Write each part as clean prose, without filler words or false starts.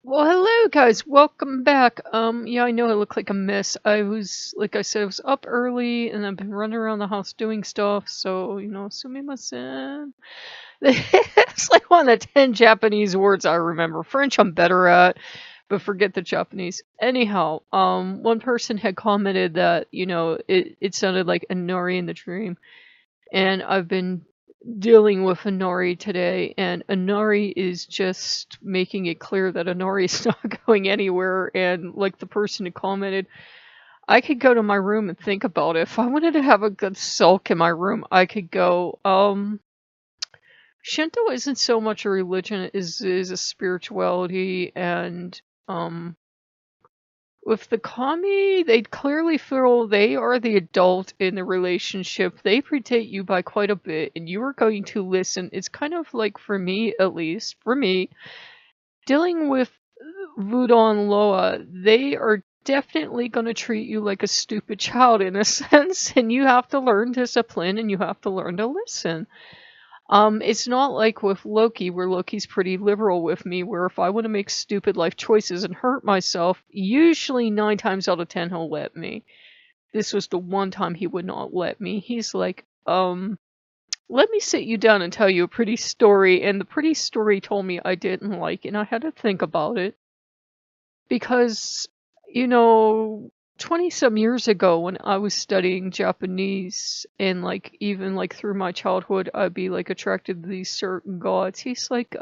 Well, hello guys, welcome back. Yeah, I know I look like a mess. Like I said, I was up early and I've been running around the house doing stuff, so, sumimasen. It's like one of the 10 Japanese words I remember. French I'm better at, but forget the Japanese. Anyhow, one person had commented that, it sounded like Inari in the dream, and I've been dealing with Inari today, and Inari is just making it clear that Inari is not going anywhere. And like the person who commented, I could go to my room and think about it. If I wanted to have a good sulk in my room, I could go. Shinto isn't so much a religion is a spirituality, and um with the kami, they clearly feel they are the adult in the relationship. They predate you by quite a bit, and you are going to listen. It's kind of like, for me, at least, for me, dealing with Wudon Loa, they are definitely going to treat you like a stupid child in a sense, and you have to learn discipline and you have to learn to listen. It's not like with Loki, where Loki's pretty liberal with me, where if I want to make stupid life choices and hurt myself, usually 9 times out of 10 he'll let me. This was the one time he would not let me. He's like, let me sit you down and tell you a pretty story, and the pretty story told me I didn't like, and I had to think about it. Because, you know, 20 some years ago when I was studying Japanese, and like even like through my childhood I'd be like attracted to these certain gods. He's like,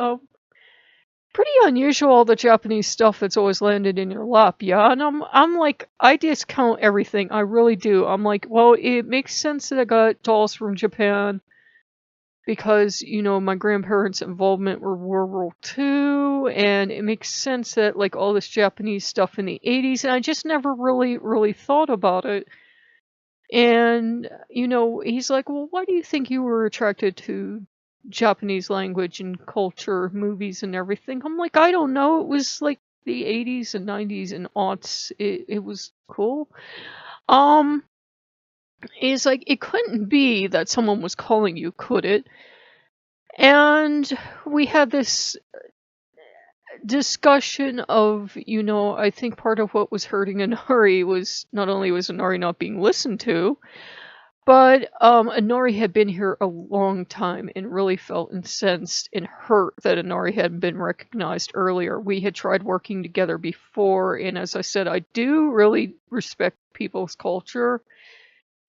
pretty unusual, all the Japanese stuff that's always landed in your lap, yeah? And I'm like, I discount everything. I really do. I'm like, well, it makes sense that I got dolls from Japan because, my grandparents' involvement were World War II, and it makes sense that, like, all this Japanese stuff in the 80s, and I just never really thought about it. And, he's like, well, why do you think you were attracted to Japanese language and culture, movies and everything? I'm like, I don't know. It was like the 80s and 90s and aughts. It was cool. Um, he's like, it couldn't be that someone was calling you, could it? And we had this discussion of, I think part of what was hurting Inari was not only was Inari not being listened to, but Inari had been here a long time and really felt incensed and hurt that Inari hadn't been recognized earlier. We had tried working together before, and as I said, I do really respect people's culture.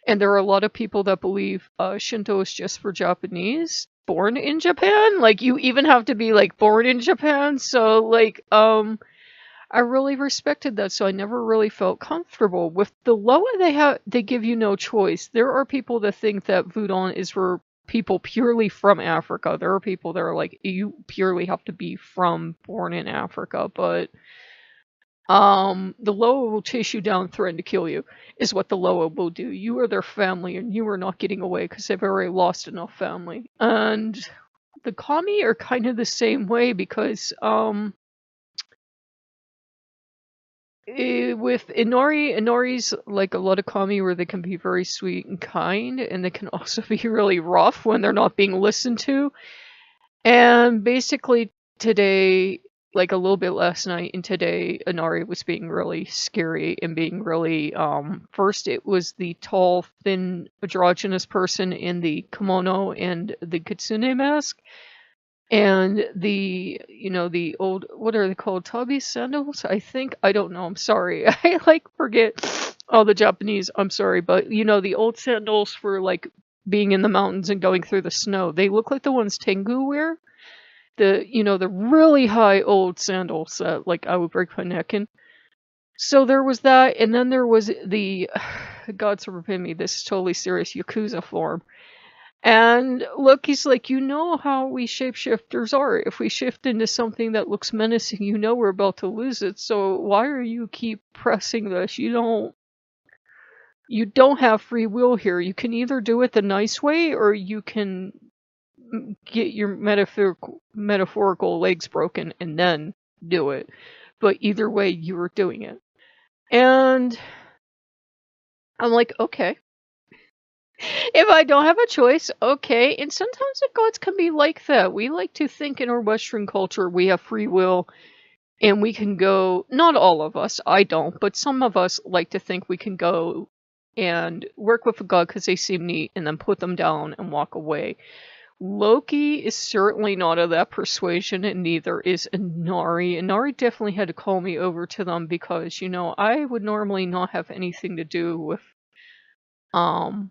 And there are a lot of people that believe Shinto is just for Japanese, born in Japan. Like, you even have to be, like, born in Japan. So, like, I really respected that. So I never really felt comfortable. With the Loa, they give you no choice. There are people that think that Wudon is for people purely from Africa. There are people that are like, you purely have to be born in Africa. But the Loa will chase you down, threaten to kill you, is what the Loa will do. You are their family, and you are not getting away because they've already lost enough family. And the Kami are kind of the same way because, with Inori's like a lot of Kami where they can be very sweet and kind, and they can also be really rough when they're not being listened to. And basically today, like a little bit last night and today, Inari was being really scary and being really, first it was the tall, thin, androgynous person in the kimono and the kitsune mask, and the old, what are they called? Tabi sandals, I think? I don't know, I'm sorry. I like forget all the Japanese, I'm sorry, but the old sandals for like being in the mountains and going through the snow. They look like the ones Tengu wear. The really high old sandals that like I would break my neck in. So there was that, and then there was the God forbid me, this is totally serious, Yakuza form. And look, he's like, how we shapeshifters are. If we shift into something that looks menacing, we're about to lose it. So why are you keep pressing this? You don't have free will here. You can either do it the nice way, or you can get your metaphorical legs broken and then do it. But either way, you were doing it. And I'm like, okay. If I don't have a choice, okay. And sometimes the gods can be like that. We like to think in our Western culture we have free will, And we can go, not all of us, I don't, but some of us like to think we can go and work with a god because they seem neat and then put them down and walk away. Loki is certainly not of that persuasion, and neither is Inari. Inari definitely had to call me over to them because, I would normally not have anything to do with um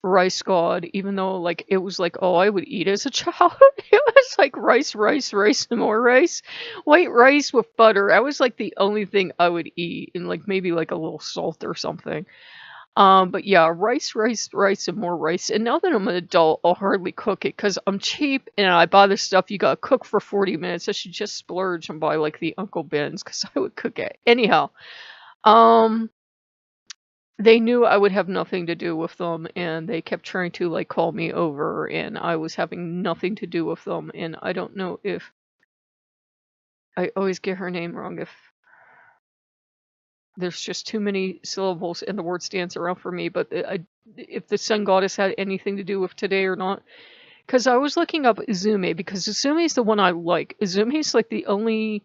rice god, even though like it was like all I would eat as a child. It was like rice, rice, rice, and more rice. White rice with butter. That was like the only thing I would eat, and like maybe like a little salt or something. But yeah, rice, rice, rice, and more rice. And now that I'm an adult, I'll hardly cook it because I'm cheap and I buy this stuff you gotta cook for 40 minutes. I should just splurge and buy like the Uncle Ben's because I would cook it. Anyhow, um, they knew I would have nothing to do with them and they kept trying to like call me over and I was having nothing to do with them. And I don't know if I always get her name wrong, if there's just too many syllables and the words dance around for me, but if the sun goddess had anything to do with today or not. Because I was looking up Izumi, because Izumi's the one I like. Izumi's like the only,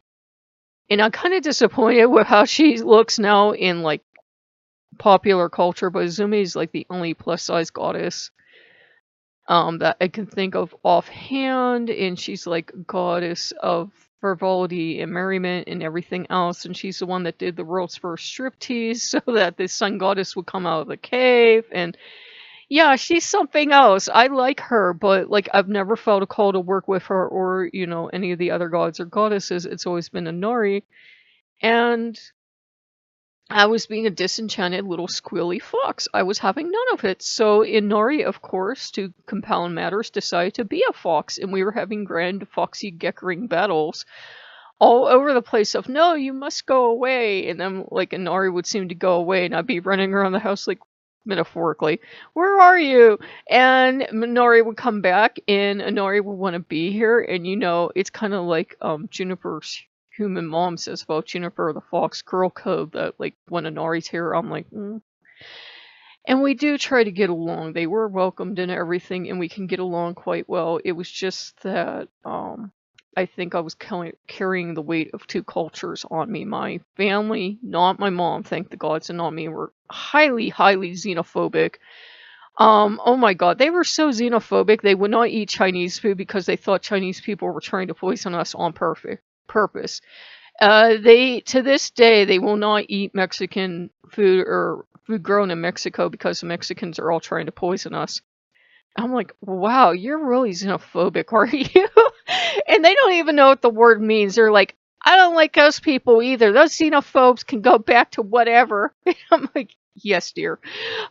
and I'm kind of disappointed with how she looks now in like popular culture, but Izumi's like the only plus size goddess that I can think of offhand, and she's like goddess of frivolity and merriment and everything else, and she's the one that did the world's first striptease so that the sun goddess would come out of the cave. And yeah, she's something else. I like her, but like I've never felt a call to work with her or any of the other gods or goddesses. It's always been Inari, and I was being a disenchanted little squealy fox. I was having none of it. So Inari, of course, to compound matters, decided to be a fox, and we were having grand foxy geckering battles all over the place of, no, you must go away. And then like Inari would seem to go away and I'd be running around the house like metaphorically, where are you? And Inari would come back and Inari would want to be here. And it's kind of like Juniper's human mom says about Juniper the Fox Girl Code, that like when Inari's here, I'm like, And we do try to get along. They were welcomed and everything, and we can get along quite well. It was just that I think I was carrying the weight of two cultures on me. My family, not my mom, thank the gods, and not me, were highly, highly xenophobic. Oh my god, they were so xenophobic, they would not eat Chinese food because they thought Chinese people were trying to poison us on purpose. To this day, they will not eat Mexican food or food grown in Mexico because the Mexicans are all trying to poison us. I'm like, wow, you're really xenophobic, are you? And they don't even know what the word means. They're like, I don't like those people either. Those xenophobes can go back to whatever. I'm like, yes, dear.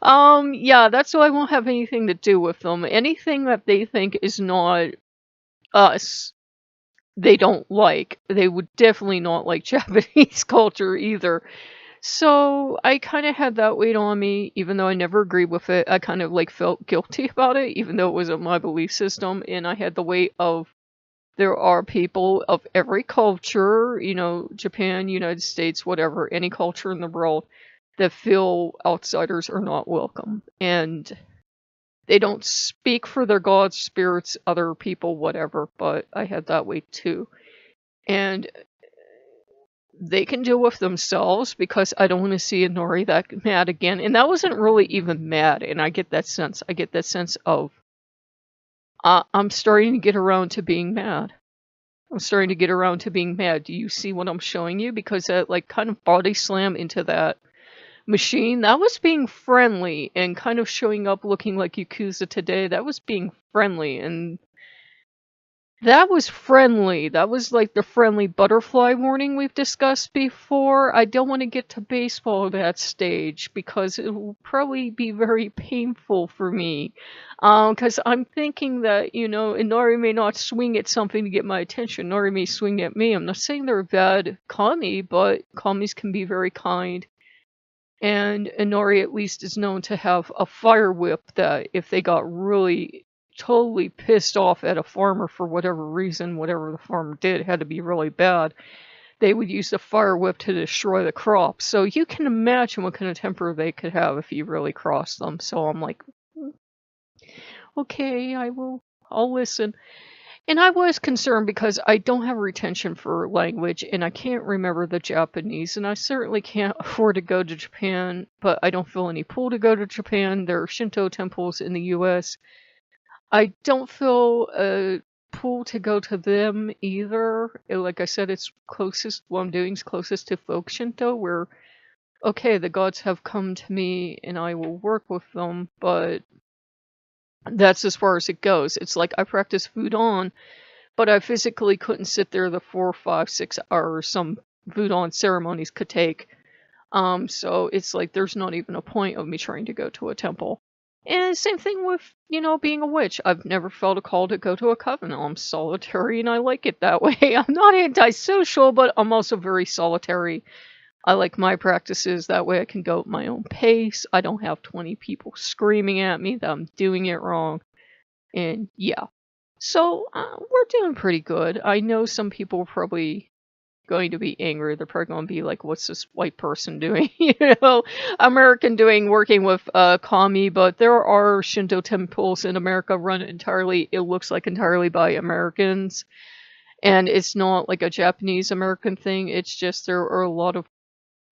Yeah, that's why I won't have anything to do with them. Anything that they think is not us, they don't like. They would definitely not like Japanese culture either. So I kind of had that weight on me, even though I never agreed with it. I kind of like felt guilty about it, even though it wasn't my belief system. And I had the weight of, there are people of every culture, Japan, United States, whatever, any culture in the world, that feel outsiders are not welcome. And they don't speak for their gods, spirits, other people, whatever, but I had that weight too. And they can deal with themselves, because I don't want to see Inari that mad again. And that wasn't really even mad, and I get that sense. I get that sense of, I'm starting to get around to being mad. I'm starting to get around to being mad. Do you see what I'm showing you? Because that like kind of body slam into that machine, that was being friendly, and kind of showing up looking like Yakuza today, that was being friendly. And that was friendly. That was like the friendly butterfly warning we've discussed before. I don't want to get to baseball at that stage because it will probably be very painful for me. Because I'm thinking that, Inari may not swing at something to get my attention. Inari may swing at me. I'm not saying they're a bad kami, but kamis can be very kind. And Inari at least is known to have a fire whip that if they got really totally pissed off at a farmer for whatever reason, whatever the farmer did had to be really bad, they would use the fire whip to destroy the crop. So you can imagine what kind of temper they could have if you really crossed them. So I'm like, okay, I'll listen. And I was concerned because I don't have retention for language and I can't remember the Japanese, and I certainly can't afford to go to Japan, but I don't feel any pull to go to Japan. There are Shinto temples in the US. I don't feel a pull to go to them either. Like I said, it's closest, what I'm doing is closest to folk Shinto, where, okay, the gods have come to me and I will work with them, but that's as far as it goes. It's like I practice Wudon, but I physically couldn't sit there the 4, 5, 6 hours some Wudon ceremonies could take. So it's like there's not even a point of me trying to go to a temple. And same thing with, being a witch. I've never felt a call to go to a coven. I'm solitary and I like it that way. I'm not antisocial, but I'm also very solitary. I like my practices. That way I can go at my own pace. I don't have 20 people screaming at me that I'm doing it wrong. And yeah. So we're doing pretty good. I know some people are probably going to be angry. They're probably going to be like, what's this white person doing? American doing working with kami, but there are Shinto temples in America run entirely, it looks like entirely by Americans. And it's not like a Japanese American thing. It's just there are a lot of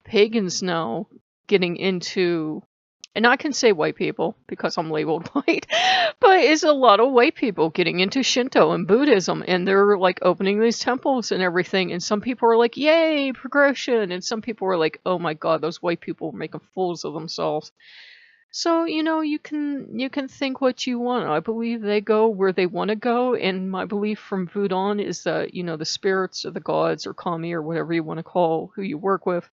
pagans now getting into, and I can say white people because I'm labeled white, but it's a lot of white people getting into Shinto and Buddhism, and they're like opening these temples and everything, and some people are like, yay, progression, and some people are like, oh my god, those white people are making fools of themselves. So, you can think what you want. I believe they go where they want to go, and my belief from Wudon is that, the spirits or the gods or kami or whatever you want to call who you work with,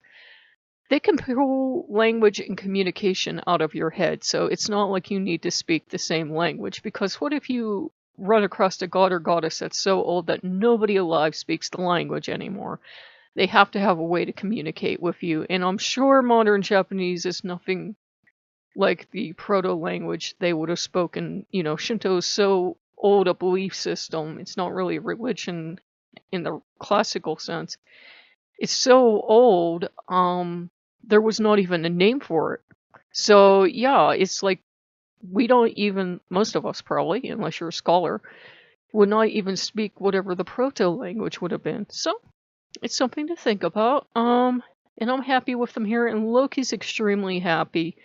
they can pull language and communication out of your head, so it's not like you need to speak the same language, because what if you run across a god or goddess that's so old that nobody alive speaks the language anymore? They have to have a way to communicate with you, and I'm sure modern Japanese is nothing like the proto-language they would have spoken. Shinto is so old a belief system, it's not really a religion in the classical sense. It's so old, there was not even a name for it. So yeah, it's like we don't even, most of us probably, unless you're a scholar, would not even speak whatever the proto-language would have been. So it's something to think about. And I'm happy with them here, and Loki's extremely happy.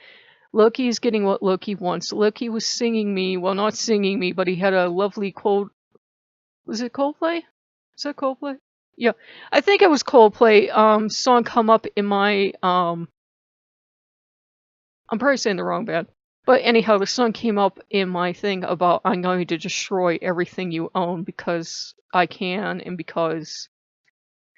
Loki is getting what Loki wants. Loki was singing me, well, not singing me, but he had a lovely was it Coldplay? Is that Coldplay? Yeah, I think it was Coldplay, song come up in my, I'm probably saying the wrong band. But anyhow, the song came up in my thing about I'm going to destroy everything you own because I can, and because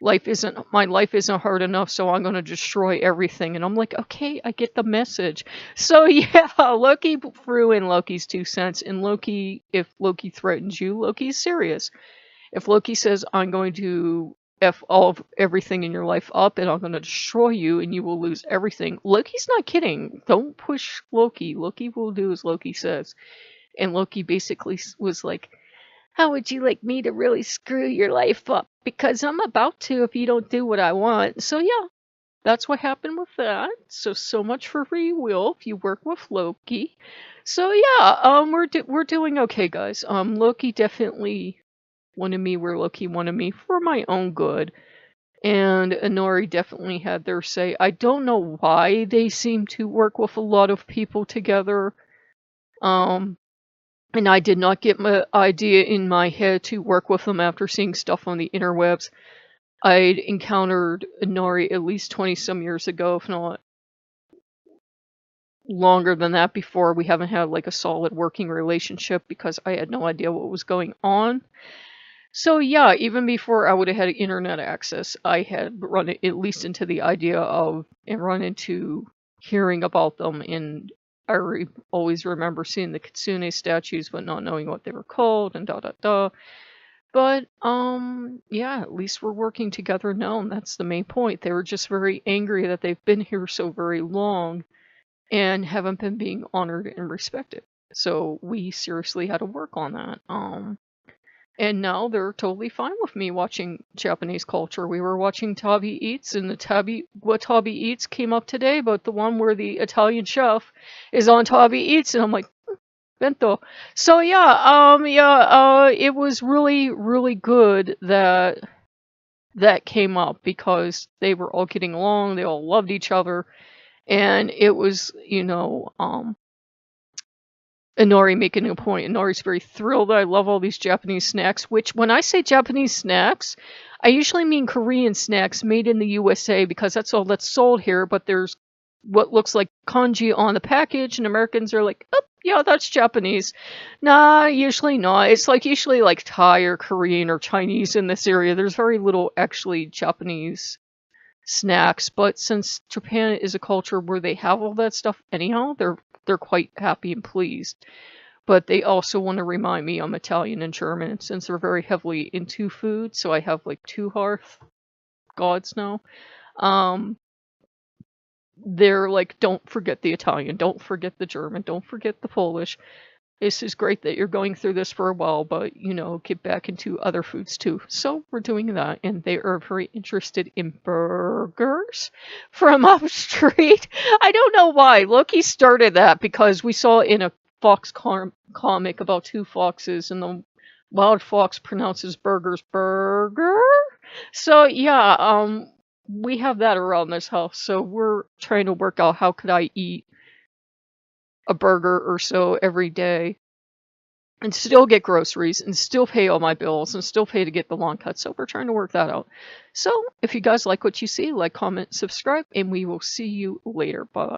my life isn't hard enough, so I'm going to destroy everything. And I'm like, okay, I get the message. So yeah, Loki threw in Loki's 2 cents, and Loki, if Loki threatens you, Loki's serious. If Loki says, I'm going to F everything in your life up and I'm going to destroy you and you will lose everything, Loki's not kidding. Don't push Loki. Loki will do as Loki says. And Loki basically was like, how would you like me to really screw your life up? Because I'm about to if you don't do what I want. So yeah, that's what happened with that. So much for free will if you work with Loki. So yeah, we're doing okay, guys. Loki definitely wanted me where Loki wanted me for my own good. And Inari definitely had their say. I don't know why they seem to work with a lot of people together. And I did not get my idea in my head to work with them after seeing stuff on the interwebs. I'd encountered Inari at least 20 some years ago, if not longer than that before. We haven't had like a solid working relationship because I had no idea what was going on. So yeah, even before I would have had internet access, I had run at least into the idea of, and run into hearing about them, and I always remember seeing the Kitsune statues but not knowing what they were called, and But, yeah, at least we're working together now, and that's the main point. They were just very angry that they've been here so very long and haven't been being honored and respected. So we seriously had to work on that. And now they're totally fine with me watching Japanese culture. We were watching Tabi Eats, and what Tabi Eats came up today, but the one where the Italian chef is on Tabi Eats, and I'm like, Bento. So it was really, really good that that came up because they were all getting along, they all loved each other, and it was, Inari making a point. Inari's very thrilled that I love all these Japanese snacks, which when I say Japanese snacks, I usually mean Korean snacks made in the USA because that's all that's sold here, but there's what looks like kanji on the package, and Americans are like, oh, yeah, that's Japanese. Nah, usually not. It's like usually like Thai or Korean or Chinese in this area. There's very little actually Japanese snacks, but since Japan is a culture where they have all that stuff anyhow, they're quite happy and pleased. But they also want to remind me I'm Italian and German, since they're very heavily into food, so I have like two hearth gods now. They're like, don't forget the Italian, don't forget the German, don't forget the Polish. This is great that you're going through this for a while, but, get back into other foods too. So we're doing that, and they are very interested in burgers from up street. I don't know why. Loki started that because we saw in a fox comic about two foxes, and the wild fox pronounces burgers burger. So we have that around this house. So we're trying to work out how could I eat a burger or so every day and still get groceries and still pay all my bills and still pay to get the lawn cut. So we're trying to work that out. So if you guys like what you see, like, comment, subscribe, and we will see you later. Bye.